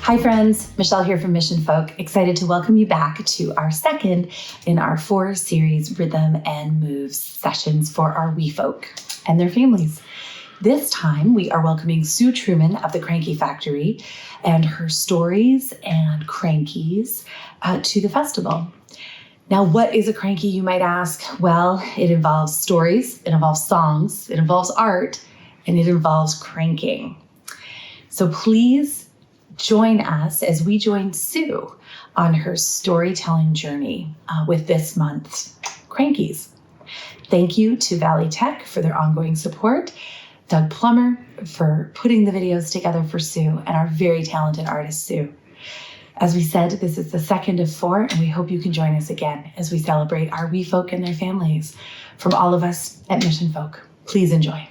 Hi friends, Michelle here from Mission Folk. Excited to welcome you back to our second in our 4-series rhythm and moves sessions for our wee folk and their families. This time we are welcoming Sue Truman of the Cranky Factory and her stories and crankies to the festival. Now, what is a cranky, you might ask? Well, it involves stories, it involves songs, it involves art, and it involves cranking. So please join us as we join Sue on her storytelling journey with this month's Crankies. Thank you to Valley Tech for their ongoing support, Doug Plummer for putting the videos together for Sue, and our very talented artist, Sue. As we said, this is the second of 4, and we hope you can join us again as we celebrate our wee folk and their families. From all of us at Mission Folk, please enjoy.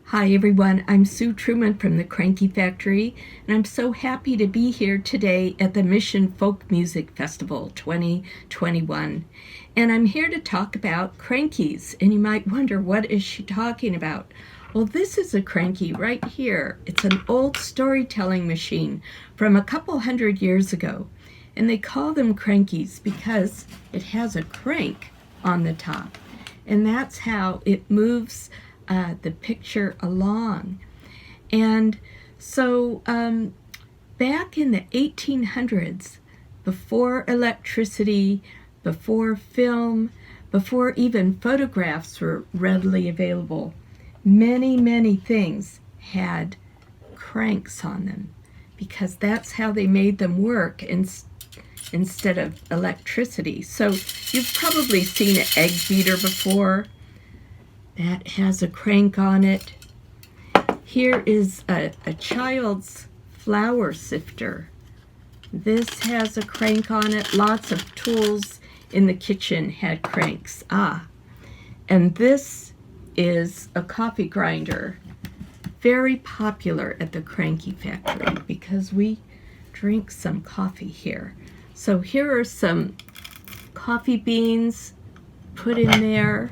Hi everyone, I'm Sue Truman from the Cranky Factory, and I'm so happy to be here today at the Mission Folk Music Festival 2021. And I'm here to talk about crankies, and you might wonder, what is she talking about? Well, this is a cranky right here. It's an old storytelling machine from a couple hundred years ago, and they call them crankies because it has a crank on the top, and that's how it moves the picture along. And so back in the 1800s, before electricity, before film, before even photographs were readily available, many things had cranks on them because that's how they made them work instead of electricity. So you've probably seen an egg beater before. That has a crank on it. Here is a child's flour sifter. This has a crank on it. Lots of tools in the kitchen had cranks. And this is a coffee grinder. Very popular at the Cranky Factory because we drink some coffee here. So here are some coffee beans put in there.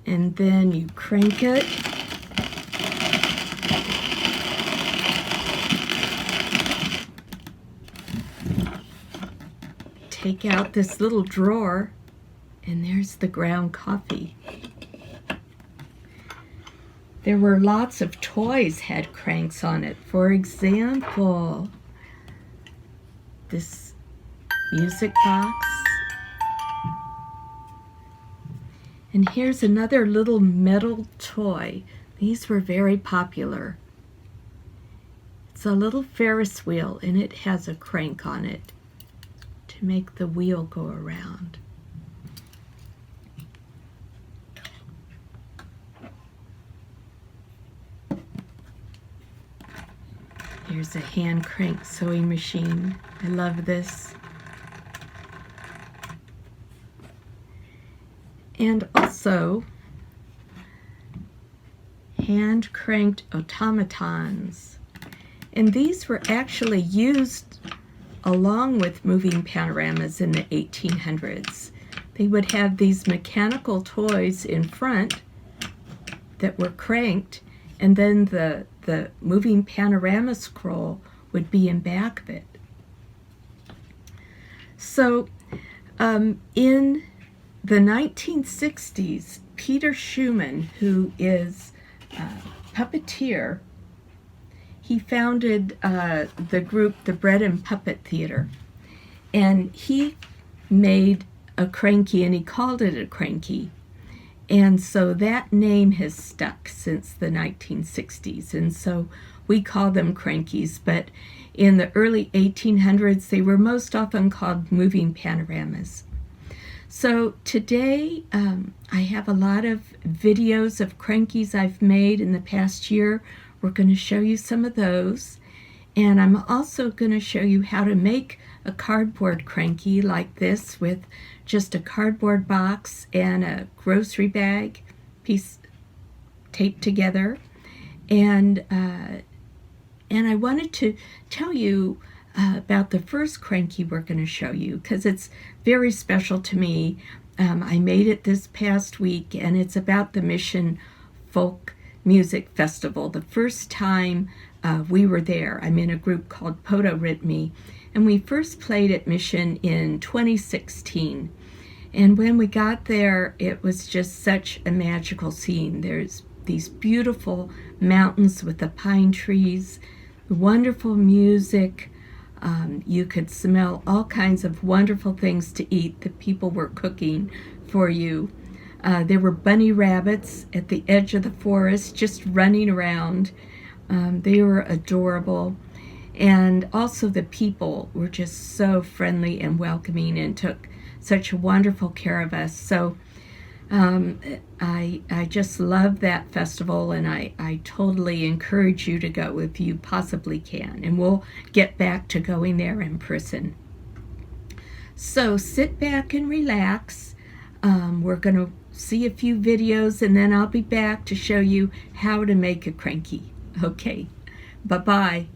And then you crank it. Take out this little drawer, and there's the ground coffee. There were lots of toys had cranks on it. For example, this music box. And here's another little metal toy. These were very popular. It's a little Ferris wheel, and it has a crank on it to make the wheel go around. Here's a hand crank sewing machine. I love this. And also hand-cranked automatons. And these were actually used along with moving panoramas in the 1800s. They would have these mechanical toys in front that were cranked, and then the moving panorama scroll would be in back of it. So in the 1960s, Peter Schumann, who is a puppeteer, he founded the group The Bread and Puppet Theater, and he made a cranky, and he called it a cranky. And so that name has stuck since the 1960s, and so we call them crankies, but in the early 1800s, they were most often called moving panoramas. So today, I have a lot of videos of crankies I've made in the past year. We're going to show you some of those. And I'm also going to show you how to make a cardboard cranky like this with just a cardboard box and a grocery bag piece taped together. And I wanted to tell you about the first cranky we're going to show you because it's very special to me. I made it this past week, and it's about the Mission Folk Music Festival. The first time we were there, I'm in a group called Podorhythmy, and we first played at Mission in 2016. And when we got there, it was just such a magical scene. There's these beautiful mountains with the pine trees, wonderful music. You could smell all kinds of wonderful things to eat that people were cooking for you. There were bunny rabbits at the edge of the forest just running around. They were adorable. And also the people were just so friendly and welcoming and took such wonderful care of us. So I just love that festival, and I totally encourage you to go if you possibly can. And we'll get back to going there in person. So sit back and relax. We're going to see a few videos, and then I'll be back to show you how to make a cranky. Okay, bye-bye.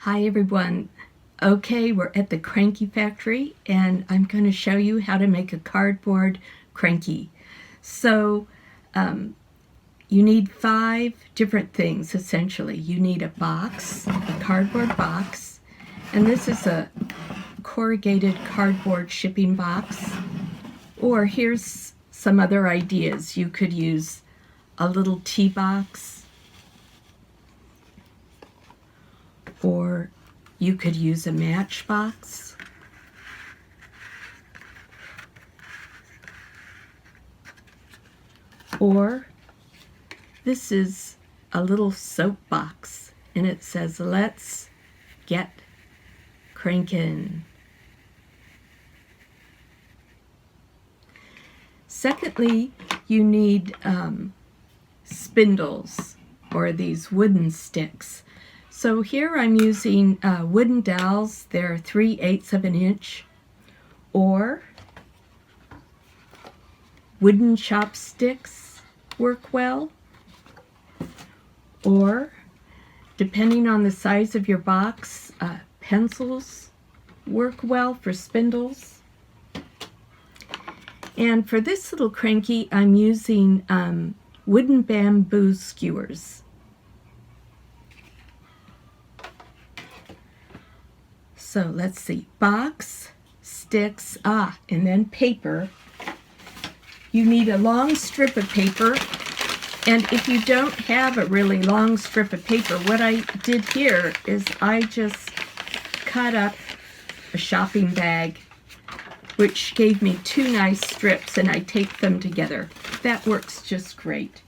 Hi everyone. Okay, we're at the Cranky Factory and I'm going to show you how to make a cardboard cranky. So you need 5 different things essentially. You need a box, a cardboard box, and this is a corrugated cardboard shipping box. Or here's some other ideas. You could use a little tea box, or you could use a matchbox, or this is a little soap box and it says, "Let's get crankin'." Secondly, you need spindles or these wooden sticks. So here I'm using wooden dowels. They're 3/8 of an inch, or wooden chopsticks work well, or depending on the size of your box, pencils work well for spindles. And for this little cranky, I'm using wooden bamboo skewers. So let's see, box, sticks, and then paper. You need a long strip of paper, and if you don't have a really long strip of paper, what I did here is I just cut up a shopping bag which gave me 2 nice strips, and I tape them together. That works just great.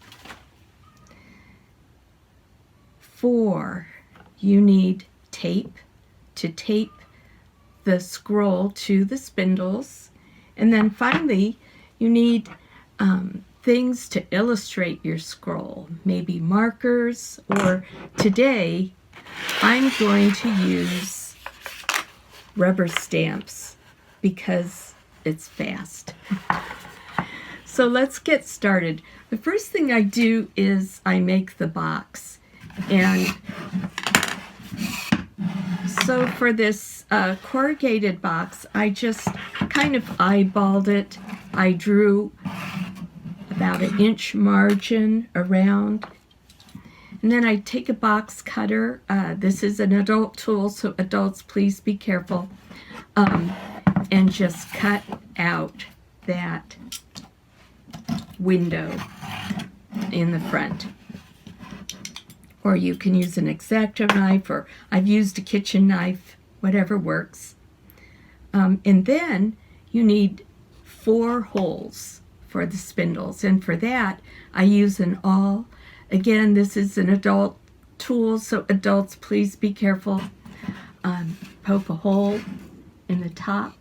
4, you need tape to tape the scroll to the spindles. And then finally, you need things to illustrate your scroll, maybe markers, or today I'm going to use rubber stamps because it's fast. So let's get started. The first thing I do is I make the box. And so for this corrugated box, I just kind of eyeballed it. I drew about an inch margin around. And then I take a box cutter. This is an adult tool, so adults, please be careful. And just cut out that window in the front. Or you can use an X-Acto knife, or I've used a kitchen knife, whatever works. And then you need 4 holes for the spindles. And for that, I use an awl. Again, this is an adult tool, so adults, please be careful. Poke a hole in the top.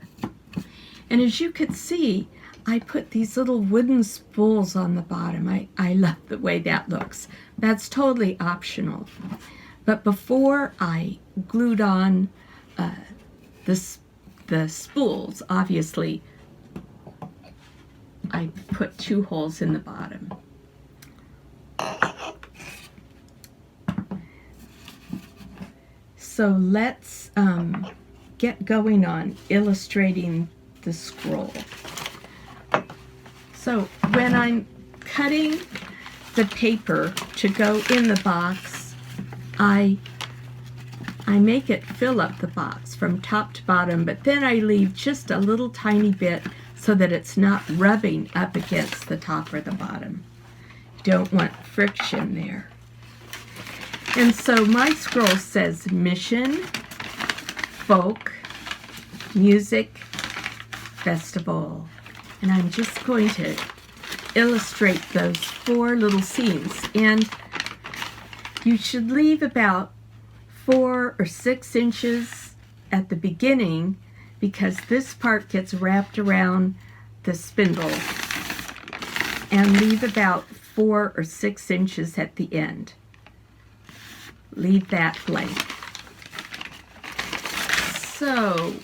And as you can see, I put these little wooden spools on the bottom. I love the way that looks. That's totally optional. But before I glued on the spools, obviously, I put 2 holes in the bottom. So let's get going on illustrating the scroll. So when I'm cutting the paper to go in the box, I make it fill up the box from top to bottom, but then I leave just a little tiny bit so that it's not rubbing up against the top or the bottom. You don't want friction there. And so my scroll says Mission Folk Music Festival. And I'm just going to illustrate those 4 little scenes. And you should leave about 4 or 6 inches at the beginning, because this part gets wrapped around the spindle, and leave about 4 or 6 inches at the end. Leave that blank. So,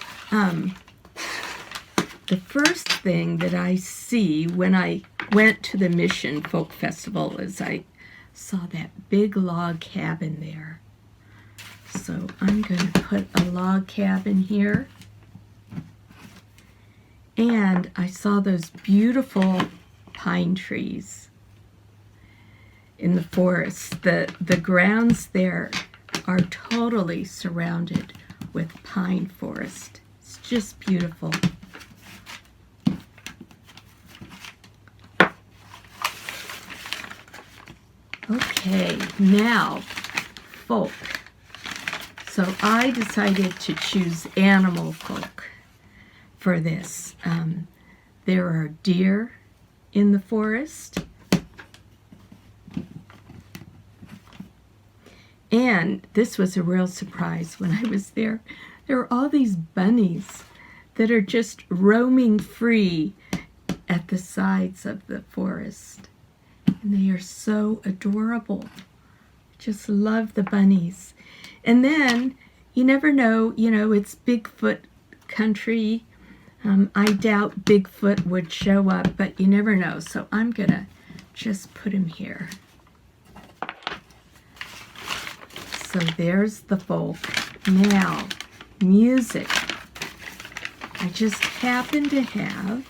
the first thing that I see when I went to the Mission Folk Festival is I saw that big log cabin there. So I'm going to put a log cabin here. And I saw those beautiful pine trees in the forest. The grounds there are totally surrounded with pine forest. It's just beautiful. Okay, now folk. So I decided to choose animal folk for this. There are deer in the forest. And this was a real surprise when I was there. There are all these bunnies that are just roaming free at the sides of the forest. And they are so adorable. Just love the bunnies. And then, you never know, it's Bigfoot country. I doubt Bigfoot would show up, but you never know. So I'm going to just put him here. So there's the folk. Now, music. I just happen to have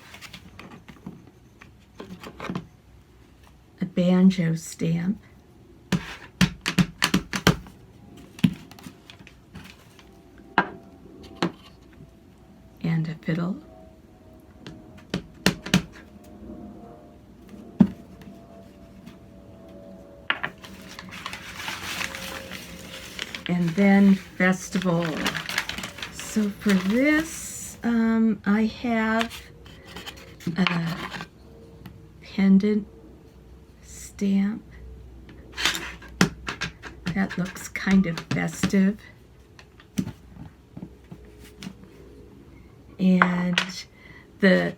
a banjo stamp. And a fiddle. And then festival. So for this, I have a pendant stamp that looks kind of festive. And the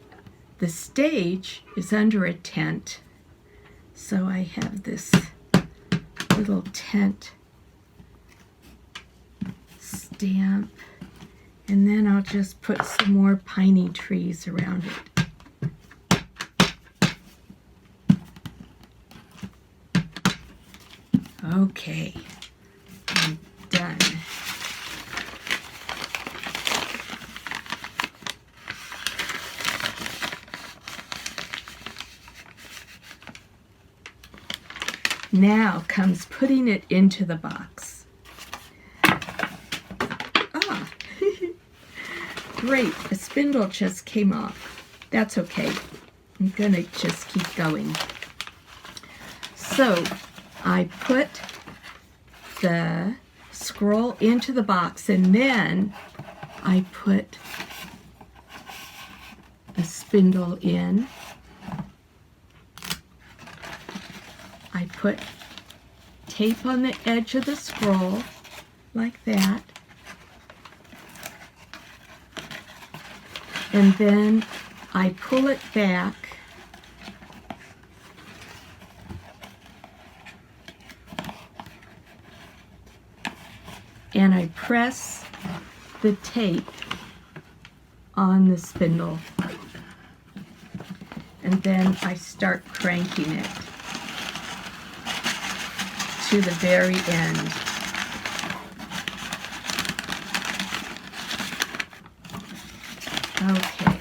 stage is under a tent. So I have this little tent stamp. And then I'll just put some more piney trees around it. Okay, I'm done. Now comes putting it into the box. Great, a spindle just came off. That's okay. I'm gonna just keep going. So I put the scroll into the box, and then I put a spindle in. I put tape on the edge of the scroll like that. And then I pull it back and I press the tape on the spindle, and then I start cranking it to the very end. Okay.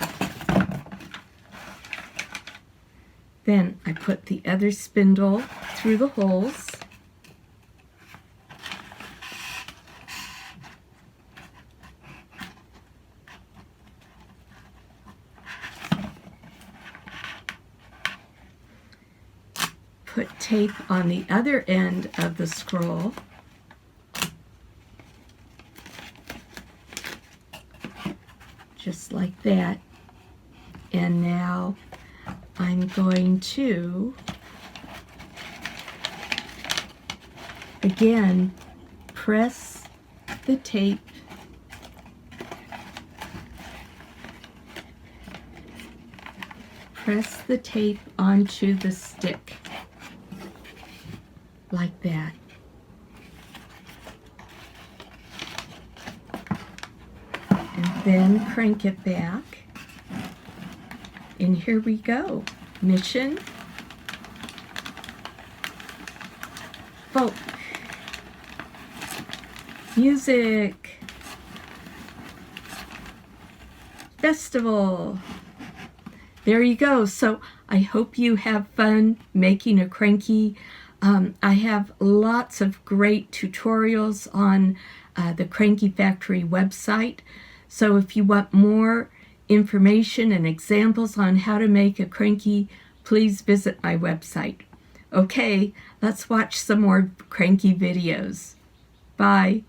Then I put the other spindle through the holes. Put tape on the other end of the scroll. Just like that. And now I'm going to again press the tape onto the stick like that. And then crank it back. And here we go. Mission folk music festival. There you go. So I hope you have fun making a cranky. I have lots of great tutorials on the Cranky Factory website. So if you want more information and examples on how to make a cranky, please visit my website. Okay, let's watch some more cranky videos. Bye.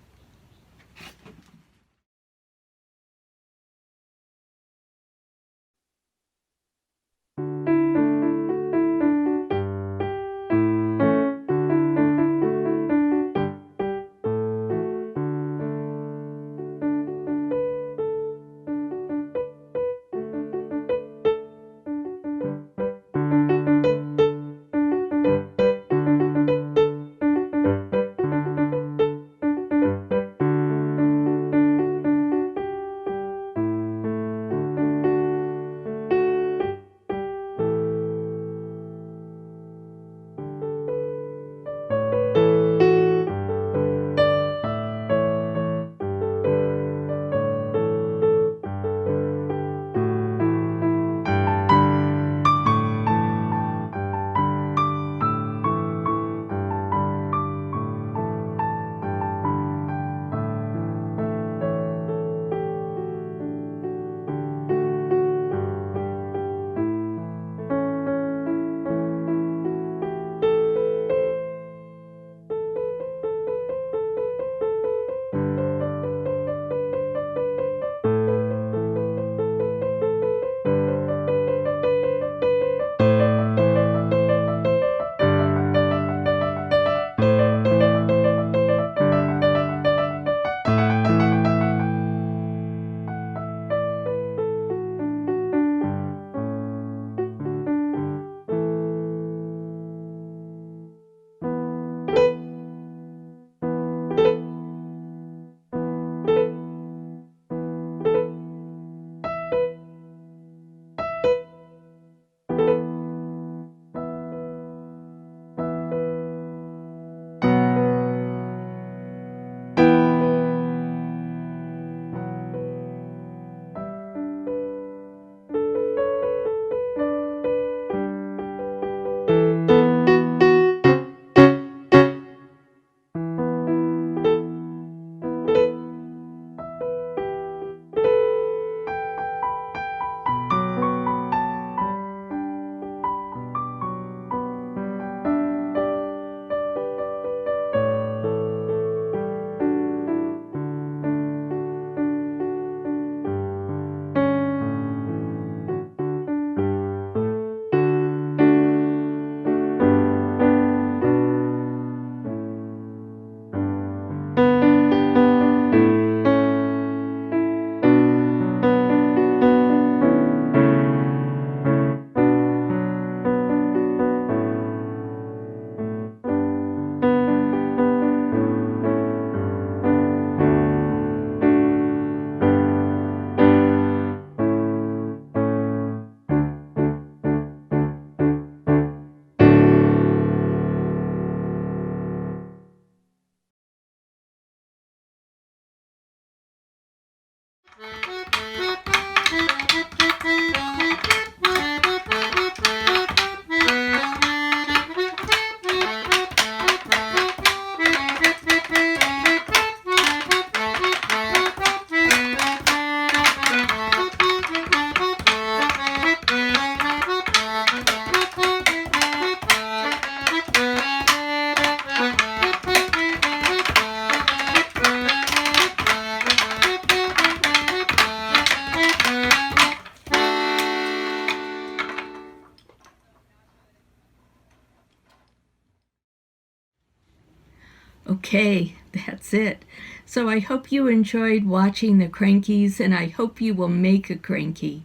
Okay, that's it. So I hope you enjoyed watching the Crankies, and I hope you will make a Cranky.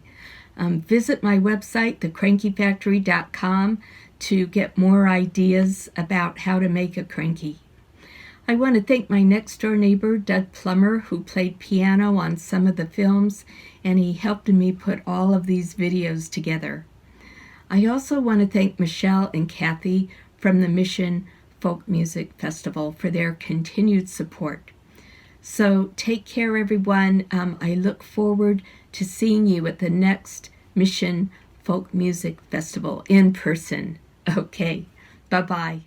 Visit my website, thecrankyfactory.com, to get more ideas about how to make a Cranky. I want to thank my next door neighbor, Doug Plummer, who played piano on some of the films, and he helped me put all of these videos together. I also want to thank Michelle and Kathy from the Mission Folk Music Festival for their continued support. So take care, everyone. I look forward to seeing you at the next Mission Folk Music Festival in person. Okay, bye-bye.